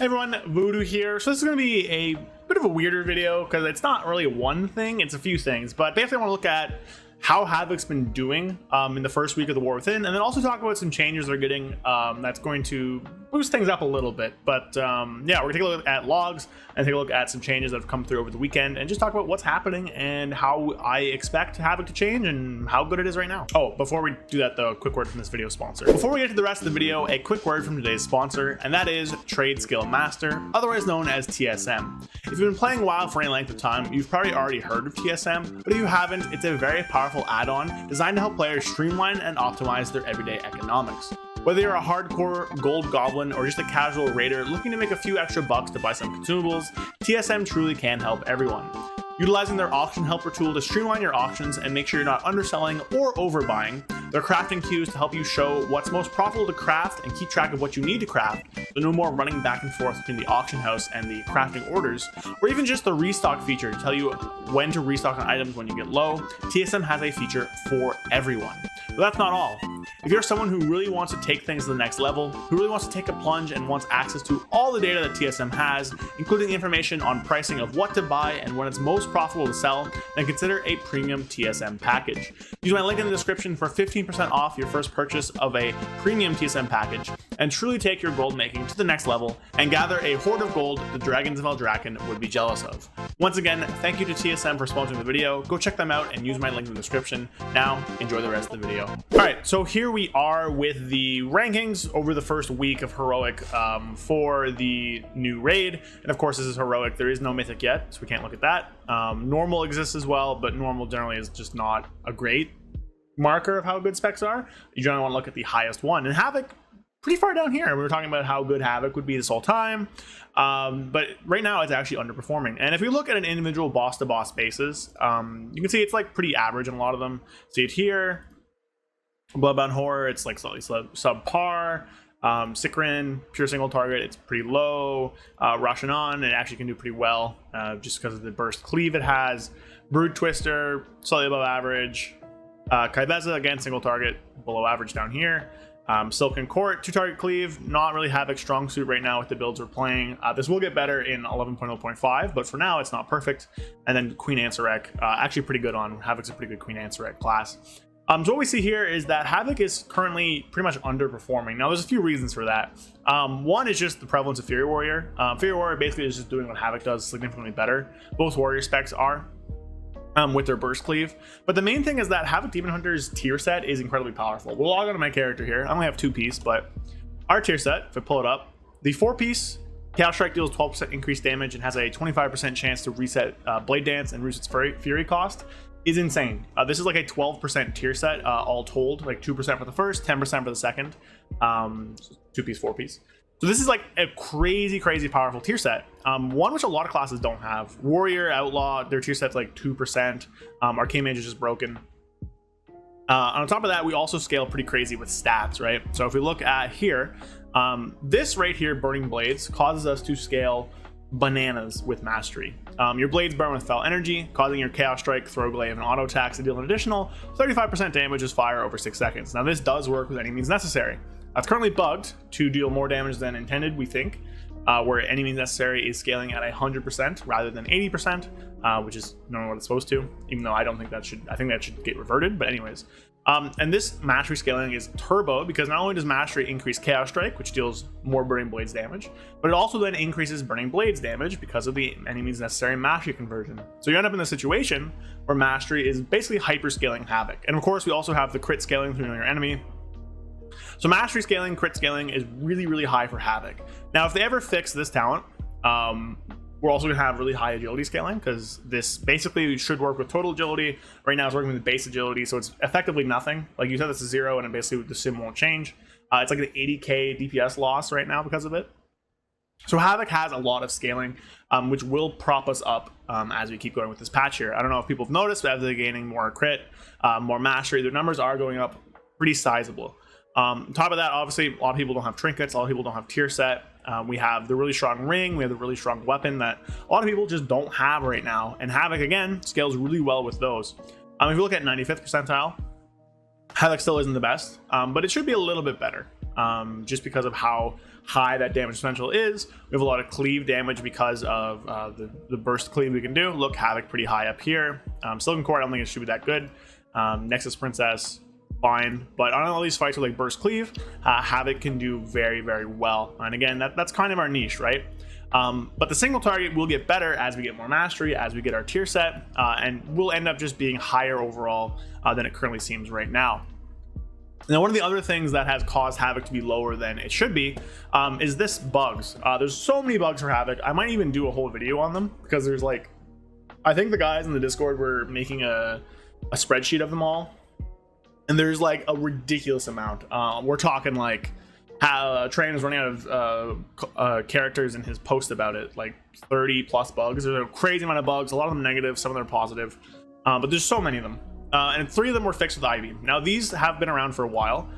Everyone, Voodoo here. So this is going to be a bit of a weirder video because it's not really one thing, it's a few things. But basically I want to look at how Havoc's been doing in the first week of the War Within, and then also talk about some changes they're getting that's going to boost things up a little bit. But yeah, we're going to take a look at logs and take a look at some changes that have come through over the weekend and just talk about what's happening and how I expect Havoc to change and how good it is right now. Oh, before we do that though, a quick word from this video sponsor. Before we get to the rest of the video, a quick word from today's sponsor, and that is Trade Skill Master, otherwise known as TSM. If you've been playing WoW for any length of time, you've probably already heard of TSM, but if you haven't, it's a very powerful add-on designed to help players streamline and optimize their everyday economics. Whether you're a hardcore gold goblin or just a casual raider looking to make a few extra bucks to buy some consumables, TSM truly can help everyone. Utilizing their auction helper tool to streamline your auctions and make sure you're not underselling or overbuying, their crafting queues to help you show what's most profitable to craft and keep track of what you need to craft, so no more running back and forth between the auction house and the crafting orders, or even just the restock feature to tell you when to restock on items when you get low. TSM has a feature for everyone. But that's not all. If you're someone who really wants to take things to the next level, who really wants to take a plunge and wants access to all the data that TSM has, including information on pricing of what to buy and when it's most profitable to sell, then consider a premium TSM package. Use my link in the description for 15% off your first purchase of a premium TSM package and truly take your gold making to the next level and gather a hoard of gold the Dragons of Eldraken would be jealous of. Once again, thank you to TSM for sponsoring the video. Go check them out and use my link in the description. Now, enjoy the rest of the video. Alright, so here we are with the rankings over the first week of Heroic for the new raid. And of course, this is Heroic. There is no Mythic yet, so we can't look at that. Normal exists as well, but Normal generally is just not a great marker of how good specs are. You generally want to look at the highest one. And Havoc, pretty far down here. We were talking about how good Havoc would be this whole time. But right now it's actually underperforming. And if we look at an individual boss-to-boss basis, you can see it's like pretty average in a lot of them. See it here. Bloodbound Horror, it's like slightly subpar. Sikrin, pure single target, it's pretty low. Russian On, it actually can do pretty well just because of the burst cleave it has. Brood Twister, slightly above average. Kaibeza, again, single target, below average down here. Silken Court, 2-target cleave, not really Havoc's strong suit right now with the builds we're playing. This will get better in 11.0.5, but for now it's not perfect. And then Queen Ansarek, actually pretty good on. Havoc's a pretty good Queen Ansarek class. So what we see here is that Havoc is currently pretty much underperforming. Now there's a few reasons for that. One is just the prevalence of Fury Warrior. Fury Warrior basically is just doing what Havoc does significantly better. Both Warrior specs are. With their burst cleave, but the main thing is that Havoc Demon Hunter's tier set is incredibly powerful. We'll log on to my character here. I only have 2-piece, but our tier set, if I pull it up, the 4-piece Chaos Strike deals 12% increased damage and has a 25% chance to reset Blade Dance and reduce its Fury cost, is insane. This is like a 12% tier set all told, like 2% for the first, 10% for the second, 2-piece, 4-piece. So this is like a crazy powerful tier set. One which a lot of classes don't have. Warrior, Outlaw, their tier set's like 2%. Arcane Mage is just broken. On top of that, we also scale pretty crazy with stats, right? So if we look at here, this right here, Burning Blades, causes us to scale bananas with Mastery. Your blades burn with Foul Energy, causing your Chaos Strike, Throw Glaive, and Auto Attacks to deal an additional 35% damage as fire over 6 seconds. Now this does work with any means necessary. It's currently bugged to deal more damage than intended, we think, where any means necessary is scaling at 100% rather than 80%, which is normally what it's supposed to, even though I don't think that should, I think that should get reverted, but anyways. And this Mastery scaling is turbo because not only does Mastery increase Chaos Strike, which deals more Burning Blades damage, but it also then increases Burning Blades damage because of the any means necessary Mastery conversion. So you end up in a situation where Mastery is basically hyper scaling Havoc. And of course, we also have the crit scaling through your enemy. So Mastery scaling, crit scaling is really high for Havoc. Now, if they ever fix this talent, we're also going to have really high agility scaling because this basically should work with total agility. Right now it's working with base agility, so it's effectively nothing. Like you said, it's a 0 and basically the sim won't change. It's like an 80k DPS loss right now because of it. So Havoc has a lot of scaling, which will prop us up as we keep going with this patch here. I don't know if people have noticed, but as they're gaining more crit, more Mastery, their numbers are going up pretty sizable. On top of that, obviously, a lot of people don't have trinkets. A lot of people don't have tier set. We have the really strong ring. We have the really strong weapon that a lot of people just don't have right now. And Havoc, again, scales really well with those. If you look at 95th percentile, Havoc still isn't the best, but it should be a little bit better. just because of how high that damage potential is. We have a lot of cleave damage because of the burst cleave we can do. Look, Havoc pretty high up here. Silken Core, I don't think it should be that good. Nexus Princess, fine, but on all these fights with like burst cleave, Havoc can do very, very well. And again, that's kind of our niche, right? But the single target will get better as we get more mastery, as we get our tier set, and we'll end up just being higher overall than it currently seems right now. Now, one of the other things that has caused Havoc to be lower than it should be is this bugs. There's so many bugs for Havoc. I might even do a whole video on them because there's like, I think the guys in the Discord were making a spreadsheet of them all, and there's like a ridiculous amount. We're talking like how Train is running out of characters in his post about it, like 30 plus bugs. There's a crazy amount of bugs, a lot of them negative, some of them are positive, but there's so many of them. And 3 of them were fixed with Eyebeam. Now, these have been around for a while.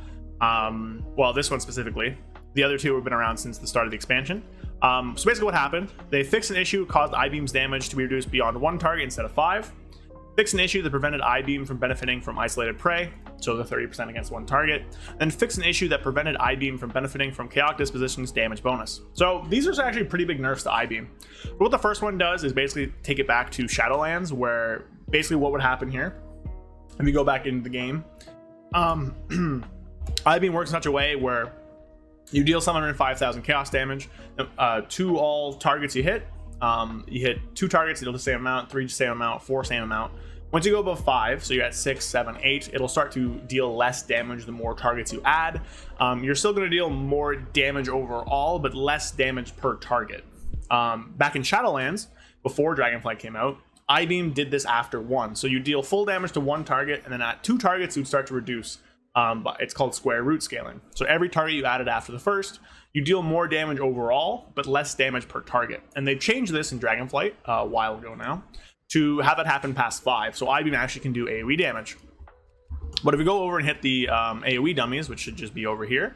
Well, this one specifically. The other 2 have been around since the start of the expansion. So basically what happened, they fixed an issue, caused Eyebeam's damage to be reduced beyond 1 target instead of 5. Fixed an issue that prevented Eyebeam from benefiting from isolated prey, so the 30% against 1 target. Then fixed an issue that prevented Eyebeam from benefiting from Chaotic Disposition's damage bonus. So these are actually pretty big nerfs to Eyebeam. But what the first one does is basically take it back to Shadowlands, where basically what would happen here, if you go back into the game, Eyebeam works in such a way where you deal 705,000 chaos damage to all targets you hit. You hit 2 targets, it'll the same amount, 3 same amount, 4 same amount. Once you go above 5, so you're at 6, 7, 8, it'll start to deal less damage the more targets you add. You're still going to deal more damage overall, but less damage per target. Back in Shadowlands, before Dragonflight came out, Eyebeam did this after 1. So you deal full damage to 1 target, and then at 2 targets, you'd start to reduce. But it's called square root scaling. So every target you added after the first, you deal more damage overall, but less damage per target. And they changed this in Dragonflight a while ago now to have it happen past 5. So Eyebeam actually can do AoE damage. But if we go over and hit the AoE dummies, which should just be over here,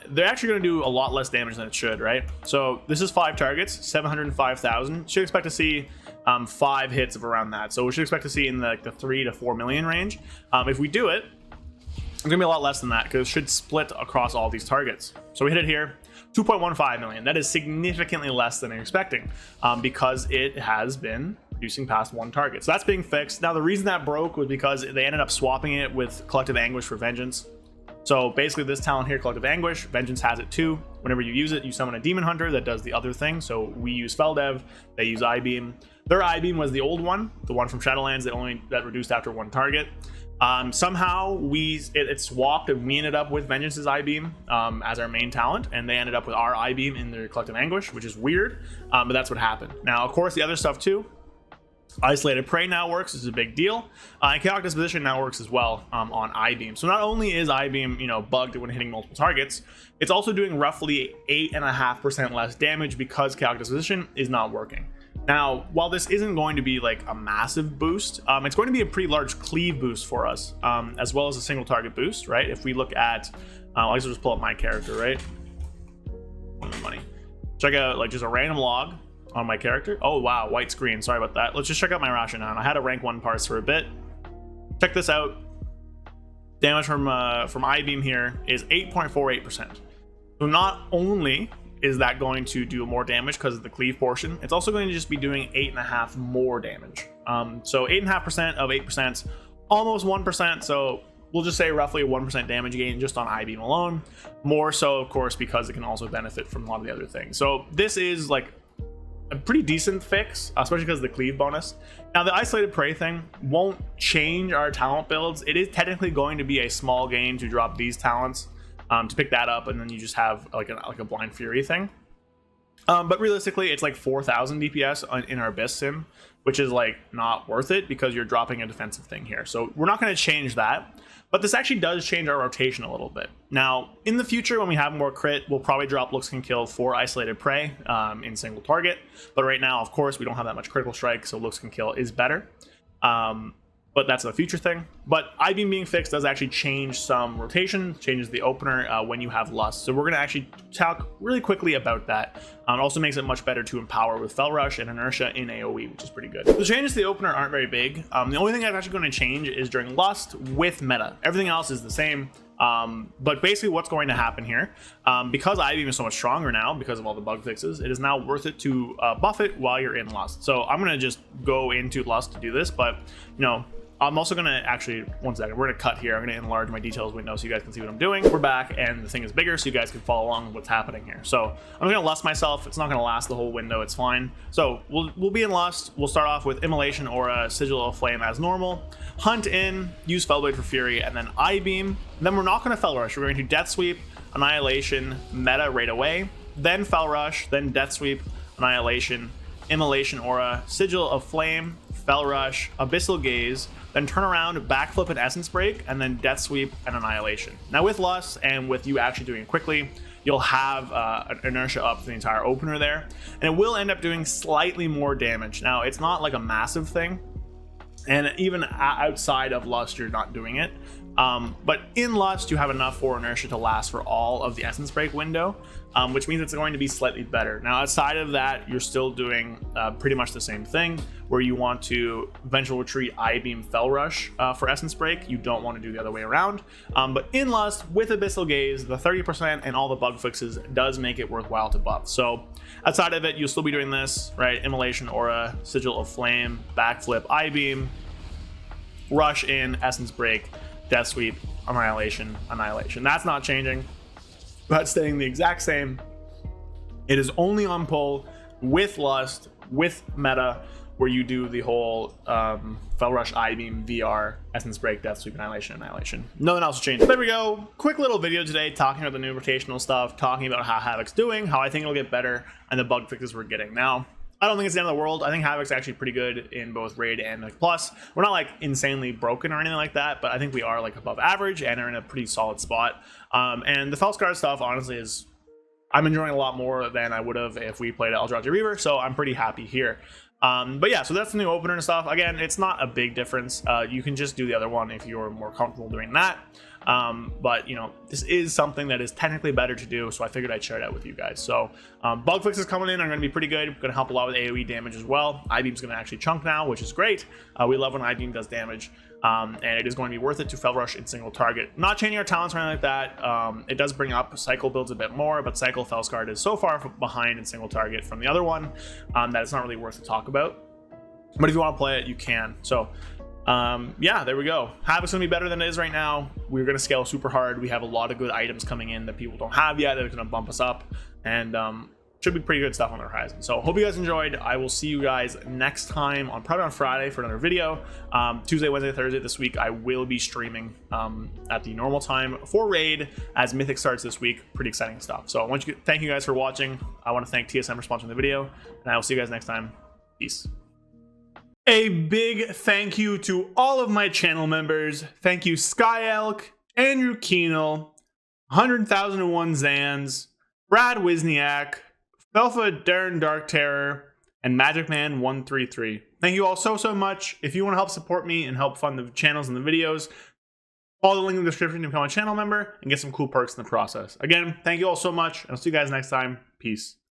they're actually going to do a lot less damage than it should, right? So this is 5 targets, 705,000. Should expect to see 5 hits of around that. So we should expect to see in the 3 to 4 million range. If we do it, it's going to be a lot less than that because it should split across all these targets. So we hit it here, 2.15 million. That is significantly less than I'm expecting because it has been reducing past 1 target. So that's being fixed. Now, the reason that broke was because they ended up swapping it with Collective Anguish for Vengeance. So basically this talent here, Collective Anguish, Vengeance has it too. Whenever you use it, you summon a Demon Hunter that does the other thing. So we use Feldev, they use Eyebeam. Their Eyebeam was the old one, the one from Shadowlands that reduced after 1 target. Somehow it swapped and we ended up with Vengeance's Eyebeam as our main talent, and they ended up with our Eyebeam in their Collective Anguish, which is weird, but that's what happened. Now, of course, the other stuff too, Isolated Prey now works, this is a big deal, and Chaotic Disposition now works as well on Eyebeam. So not only is Eyebeam, bugged when hitting multiple targets, it's also doing roughly 8.5% less damage because Chaotic Disposition is not working. Now, while this isn't going to be like a massive boost, it's going to be a pretty large cleave boost for us, as well as a single target boost, right? If we look at, I'll just pull up my character, right? Money. Check out like just a random log on my character. Oh wow, white screen. Sorry about that. Let's just check out my rationale. I had a rank 1 parse for a bit. Check this out. Damage from Eyebeam here is 8.48%. So not only is that going to do more damage because of the cleave portion, it's also going to just be doing 8.5 more damage. So 8.5% of 8%, almost 1%. So we'll just say roughly a 1% damage gain just on Eyebeam alone. More so, of course, because it can also benefit from a lot of the other things. So this is like a pretty decent fix, especially because of the cleave bonus. Now, the Isolated Prey thing won't change our talent builds. It is technically going to be a small gain to drop these talents, to pick that up, and then you just have like a Blind Fury thing. But realistically, it's like 4,000 DPS in our Abyss sim, which is like not worth it because you're dropping a defensive thing here. So we're not going to change that. But this actually does change our rotation a little bit. Now, in the future, when we have more crit, we'll probably drop Looks Can Kill for Isolated Prey in single target. But right now, of course, we don't have that much critical strike, so Looks Can Kill is better. But that's a future thing. But Eyebeam being fixed does actually change some rotation, changes the opener when you have Lust. So we're going to actually talk really quickly about that. It also makes it much better to empower with Fel Rush and Inertia in AoE, which is pretty good. The changes to the opener aren't very big. The only thing that's actually going to change is during Lust with meta. Everything else is the same. But basically what's going to happen here, because Eyebeam is so much stronger now because of all the bug fixes, it is now worth it to buff it while you're in Lust. So I'm going to just go into Lust to do this, but you know, I'm also going to actually, one second, we're going to cut here. I'm going to enlarge my details window so you guys can see what I'm doing. We're back and the thing is bigger so you guys can follow along with what's happening here. So I'm going to Lust myself. It's not going to last the whole window. It's fine. So we'll be in Lust. We'll start off with Immolation Aura, Sigil of Flame as normal. Hunt in, use Fellblade for Fury, and then Eyebeam. Then we're not going to Fell Rush. We're going to Death Sweep, Annihilation, Meta right away. Then Fell Rush, then Death Sweep, Annihilation, Immolation Aura, Sigil of Flame, Fell Rush, Abyssal Gaze, then turn around, backflip an Essence Break, and then Death Sweep and Annihilation. Now with Lust and with you actually doing it quickly, you'll have an inertia up for the entire opener there, and it will end up doing slightly more damage. Now it's not like a massive thing, and even outside of Lust you're not doing it, but in Lust you have enough for inertia to last for all of the Essence Break window, which means it's going to be slightly better. Now outside of that you're still doing pretty much the same thing, where you want to Vengeful Retreat, Eyebeam, Fell Rush for Essence Break. You don't want to do the other way around, but in Lust with Abyssal Gaze, the 30% and all the bug fixes does make it worthwhile to buff. So outside of it you'll still be doing this, right? Immolation Aura, Sigil of Flame, backflip Eyebeam, rush in, Essence Break, Death Sweep, Annihilation, Annihilation. That's not changing. That's staying the exact same. It is only on pull with Lust, with Meta, where you do the whole Fell Rush, Eyebeam, VR, Essence Break, Death Sweep, Annihilation, Annihilation. Nothing else changed. There we go. Quick little video today talking about the new rotational stuff, talking about how Havoc's doing, how I think it'll get better, and the bug fixes we're getting. Now, I don't think it's the end of the world. I think Havoc's actually pretty good in both Raid and like Plus. We're not like insanely broken or anything like that, but I think we are like above average and are in a pretty solid spot. And the Felskar stuff honestly is, I'm enjoying a lot more than I would have if we played Eldrazi Reaver, so I'm pretty happy here. But yeah, so that's the new opener and stuff. Again, it's not a big difference. You can just do the other one if you're more comfortable doing that. But you know, this is something that is technically better to do, so I figured I'd share that with you guys. So bug fixes coming in are going to be pretty good, going to help a lot with AoE damage as well. Eyebeam's going to actually chunk now, which is great. We love when Eyebeam does damage, and it is going to be worth it to Fell Rush in single target. Not changing our talents or anything like that. It does bring up Cycle builds a bit more, but Cycle Felskar is so far behind in single target from the other one that it's not really worth to talk about. But if you want to play it, you can. So yeah, there we go. Havoc's gonna be better than it is right now. We're gonna scale super hard. We have a lot of good items coming in that people don't have yet that are gonna bump us up, and should be pretty good stuff on the horizon. So hope you guys enjoyed. I will see you guys next time probably on Friday for another video. Tuesday, Wednesday, Thursday this week I will be streaming at the normal time for Raid as Mythic starts this week. Pretty exciting stuff. So I want to thank you guys for watching. I want to thank TSM for sponsoring the video, and I will see you guys next time. Peace. A big thank you to all of my channel members. Thank you Sky Elk, Andrew Keenel, 100,001 Zans, Brad Wisniak, Felfa Darren Dark Terror, and Magic Man 133. Thank you all so much. If you want to help support me and help fund the channels and the videos, follow the link in the description to become a channel member and get some cool perks in the process. Again, thank you all so much, and I'll see you guys next time. Peace.